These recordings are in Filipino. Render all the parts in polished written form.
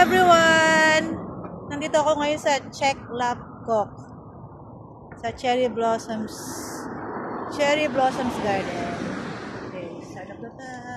everyone! Nandito ako ngayon sa Czech Lapkok. Sa Cherry Blossoms Garden. Okay, start up the bus.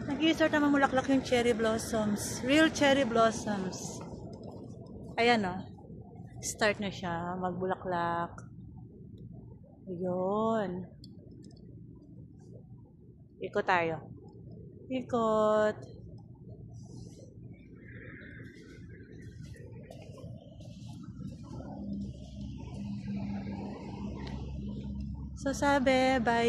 Nag-i-start na mamulaklak yung cherry blossoms. Real cherry blossoms. Ayan o. Start na siya magbulaklak. Ayun. Ikot tayo. Ikot. So sabi, by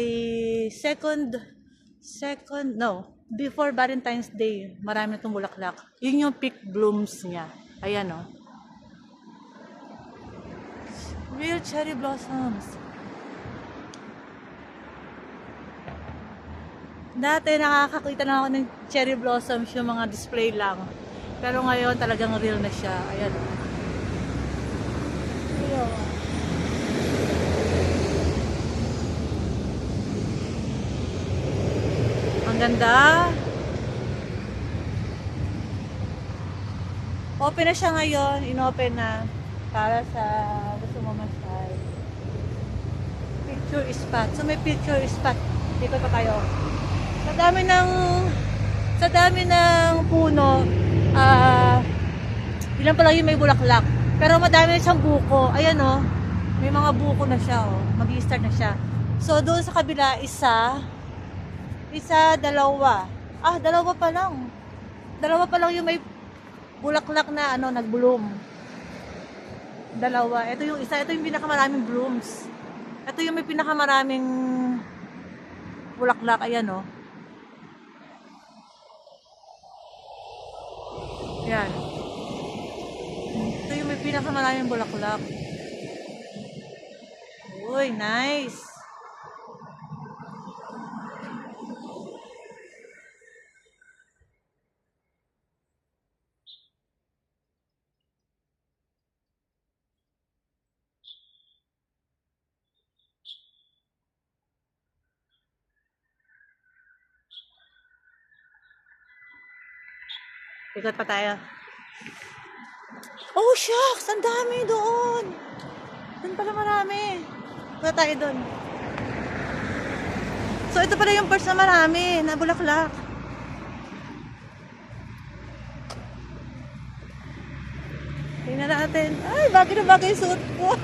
before Valentine's Day, marami itong bulaklak. Yun yung peak blooms niya. Ayan o. Real cherry blossoms. Dati nakakakita na ako ng cherry blossoms, yung mga display lang. Pero ngayon talagang real na siya. Ayan o. Ayan. Ang ganda. Open na siya ngayon. Inopen na para sa gusto mo masyal. Picture spot. So may picture spot. Dito pa tayo. Sa dami ng puno, ilan pa lang yung may bulaklak. Pero madami na siyang buko. Ayan o. May mga buko na siya o. Mag-i-start na siya. So doon sa kabila, isa, dalawa. Dalawa pa lang. Dalawa pa lang yung may bulaklak na nag-bloom. Dalawa. Ito yung isa. Ito yung pinakamaraming blooms. Ito yung may pinakamaraming bulaklak. Ayan o. Ayan. Ito yung may pinakamaraming bulaklak. Uy, nice. Ikot pa tayo. Oh, shucks! Ang dami doon! Doon pala marami. Ikot tayo doon. So, ito pala yung first na marami, na bulaklak. Tingnan natin. Ay, bagay na bagay yung suot ko.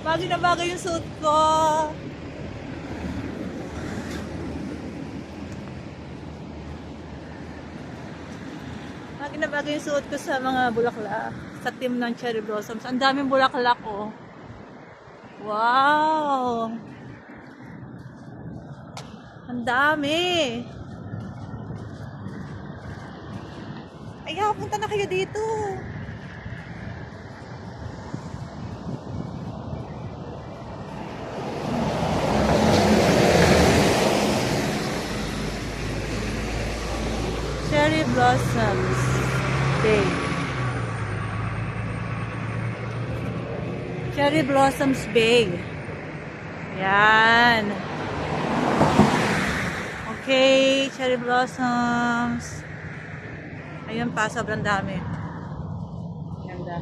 Bagay na bagay yung suot ko. Bagay na bagay yung suot ko sa mga bulaklak. Sa team ng cherry blossoms. Ang daming bulaklak, oh. Wow! Ang dami! Ay, punta na kayo dito. Cherry Blossoms Bay. Cherry Blossoms Bay. Yan. Okay, cherry blossoms. Ayun pa, sobrang dami. Ganda.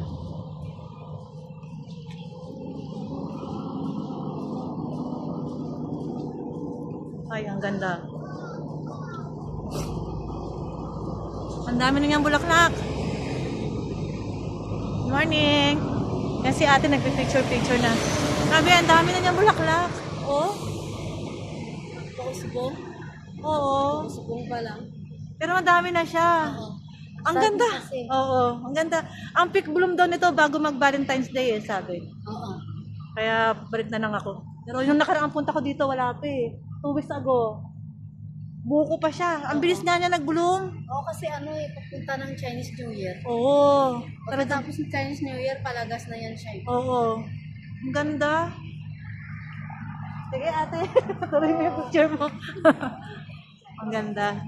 Ay, ang ganda. Ang dami na niyang bulaklak. Good morning. Yan si ate nagpipicture-picture na. Sabi, ang dami na niyang bulaklak. Oh. Pausbong? Oo. Pausbong pa lang. Pero madami na siya. Oo. Ang Sabi ganda. kasi. Oo, ang ganda. Ang peak bloom daw nito bago mag-Valentine's Day sabi. Oo. Kaya balik na lang ako. Pero yung nakaraang punta ko dito, wala pa eh. 2 weeks ago. Buko pa siya. Ang bilis nga niya nag-bloom. Oo, kasi ano eh, papunta ng Chinese New Year. Oo. Pagkatapos ng Chinese New Year, palagas na yan siya. Oo. Ang ganda. Sige ate, tuloy mo yung picture mo. Ang ganda.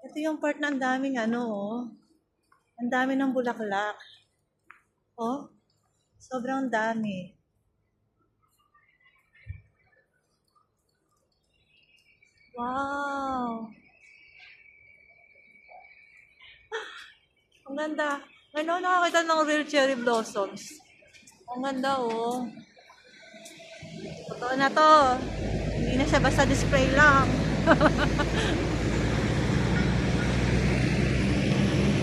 Ito yung part na ang daming ano, oh. Ang dami ng bulaklak. Oh, sobrang dami. Wow! Ang ganda. Ngayon ako nakakita ng real cherry blossoms. Ang ganda, oh. Totoo na to. Hindi na siya basta display lang.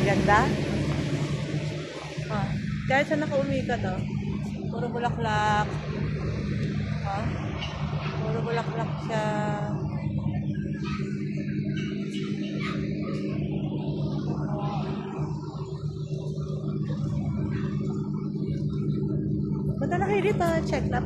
Ganda. Ah, kahit saan nakaumikat, oh. Puro bulaklak. Ah, puro bulaklak siya. Punta na kayo dito. Check up.